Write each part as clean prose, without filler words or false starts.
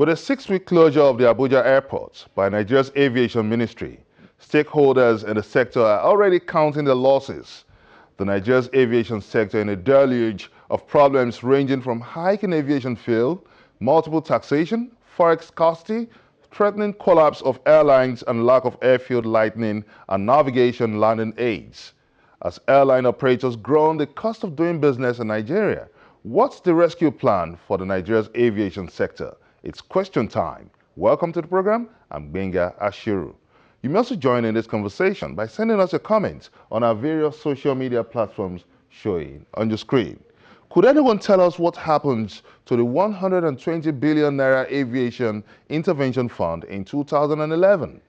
With a 6-week closure of the Abuja airport by Nigeria's aviation ministry, stakeholders in the sector are already counting their losses. The Nigeria's aviation sector in a deluge of problems ranging from hiking aviation fuel, multiple taxation, forex scarcity, threatening collapse of airlines and lack of airfield lighting and navigation landing aids. As airline operators groan the cost of doing business in Nigeria, what's the rescue plan for the Nigeria's aviation sector? It's question time. Welcome to the program. I'm Benga Ashiru. You may also join in this conversation by sending us your comments on our various social media platforms showing on your screen. Could anyone tell us what happens to the 120 billion naira aviation intervention fund in 2011?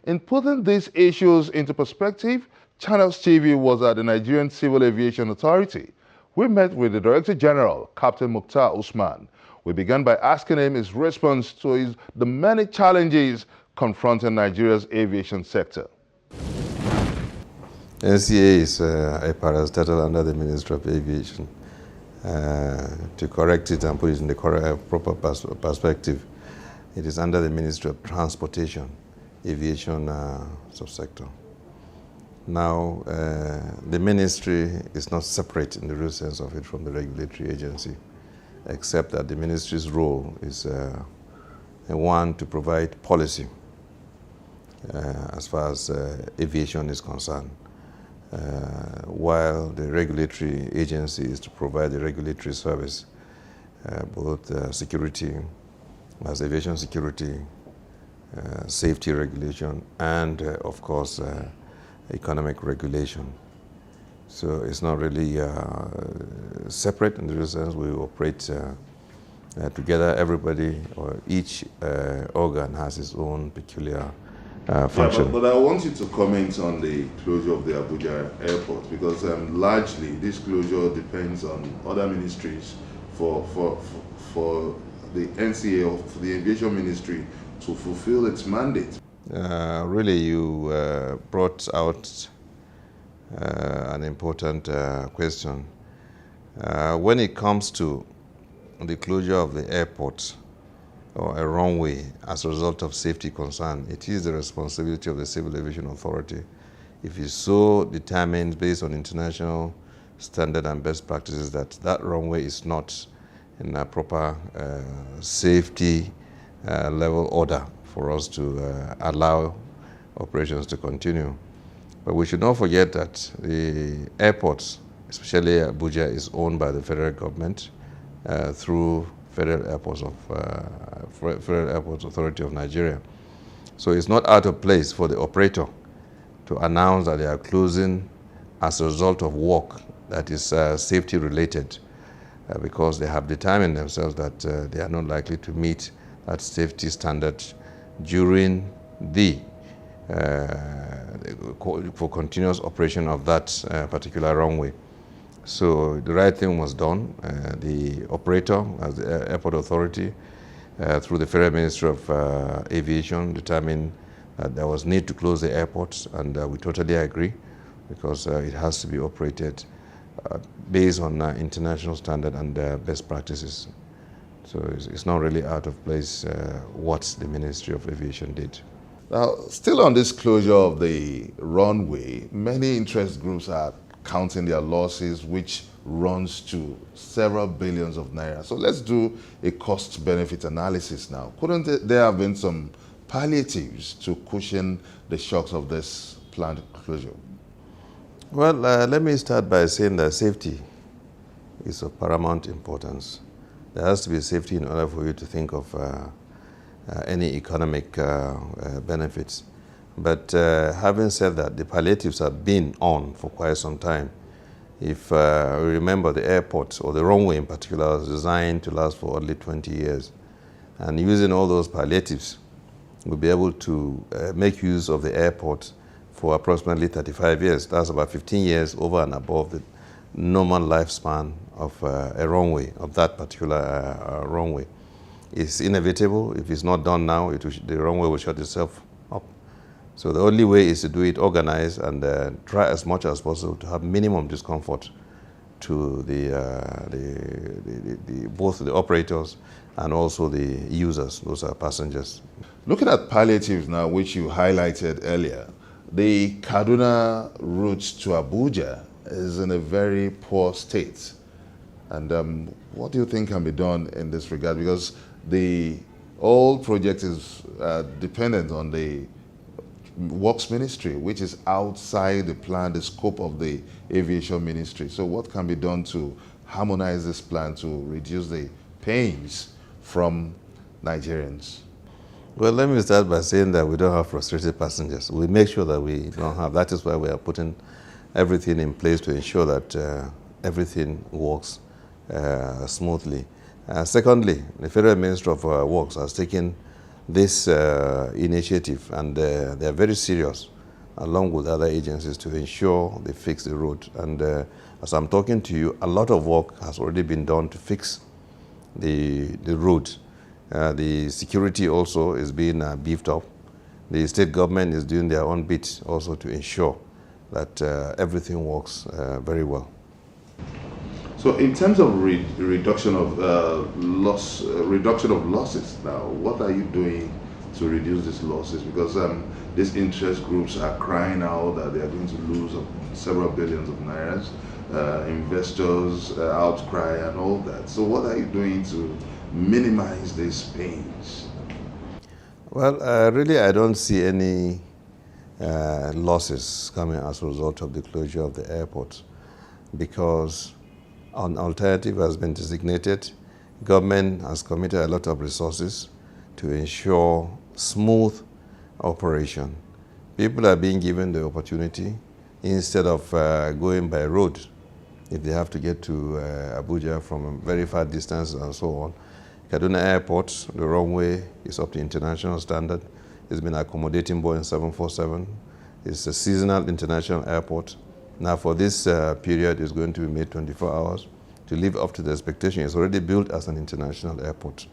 In putting these issues into perspective, Channels TV was at the Nigerian Civil Aviation Authority. We met with the Director General, Captain Muhtar Usman. We began by asking him his response to the many challenges confronting Nigeria's aviation sector. NCA is a parastatal under the Ministry of Aviation. To correct it and put it in the proper perspective, it is under the Ministry of Transportation, Aviation subsector. Now, the ministry is not separate in the real sense of it from the regulatory agency, except that the ministry's role is one to provide policy as far as aviation is concerned, while the regulatory agency is to provide the regulatory service, both security, as aviation security, safety regulation, and of course economic regulation. So it's not really separate in the real sense. We operate together. Everybody or each organ has its own peculiar function. Yeah, but I want you to comment on the closure of the Abuja airport, because largely this closure depends on other ministries for the NCA or for the aviation ministry to fulfill its mandate. Really, you brought out an important question. When it comes to the closure of the airport or a runway as a result of safety concern, it is the responsibility of the Civil Aviation Authority, if it's so determined based on international standard and best practices that that runway is not in a proper safety level order for us to allow operations to continue. But we should not forget that the airports, especially Abuja, is owned by the federal government through Federal Airports Authority of Nigeria. So it's not out of place for the operator to announce that they are closing as a result of work that is safety related, because they have determined themselves that they are not likely to meet that safety standard during the for continuous operation of that particular runway. So the right thing was done. The operator, as the airport authority, through the Federal Ministry of Aviation, determined that there was need to close the airport, and we totally agree, because it has to be operated based on international standard and best practices. So it's not really out of place what the Ministry of Aviation did. Now, still on this closure of the runway, many interest groups are counting their losses, which runs to several billions of naira. So let's do a cost-benefit analysis now. Couldn't there have been some palliatives to cushion the shocks of this planned closure? Well, let me start by saying that safety is of paramount importance. There has to be safety in order for you to think of any economic benefits. But having said that, the palliatives have been on for quite some time. If we remember, the airport, or the runway in particular, was designed to last for only 20 years. And using all those palliatives, we'll be able to make use of the airport for approximately 35 years. That's about 15 years over and above the normal lifespan of a runway, of that particular runway. It's inevitable. If it's not done now, the runway will shut itself up. So the only way is to do it organized and try as much as possible to have minimum discomfort to both the operators and also the users, those are passengers. Looking at palliatives now, which you highlighted earlier, the Kaduna route to Abuja is in a very poor state. And what do you think can be done in this regard? Because the whole project is dependent on the Works Ministry, which is outside the plan, the scope of the Aviation Ministry. So what can be done to harmonize this plan to reduce the pains from Nigerians? Well, let me start by saying that we don't have frustrated passengers. We make sure that we don't have. That is why we are putting everything in place to ensure that everything works smoothly. Secondly, the Federal Ministry of Works has taken this initiative, and they are very serious, along with other agencies, to ensure they fix the road. And as I'm talking to you, a lot of work has already been done to fix the road. The security also is being beefed up. The state government is doing their own bit also to ensure that everything works very well. So, in terms of reduction of losses, now, what are you doing to reduce these losses? Because these interest groups are crying out that they are going to lose several billions of nairas. Investors outcry and all that. So, what are you doing to minimize these pains? Well, really, I don't see any losses coming as a result of the closure of the airport, because an alternative has been designated. Government has committed a lot of resources to ensure smooth operation. People are being given the opportunity, instead of going by road, if they have to get to Abuja from a very far distance and so on. Kaduna Airport, the runway is up to international standard. It's been accommodating Boeing 747. It's a seasonal international airport. Now for this period, it's going to be made 24 hours to live up to the expectation. It's already built as an international airport.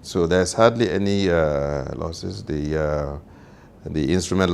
So there's hardly any losses. The instrument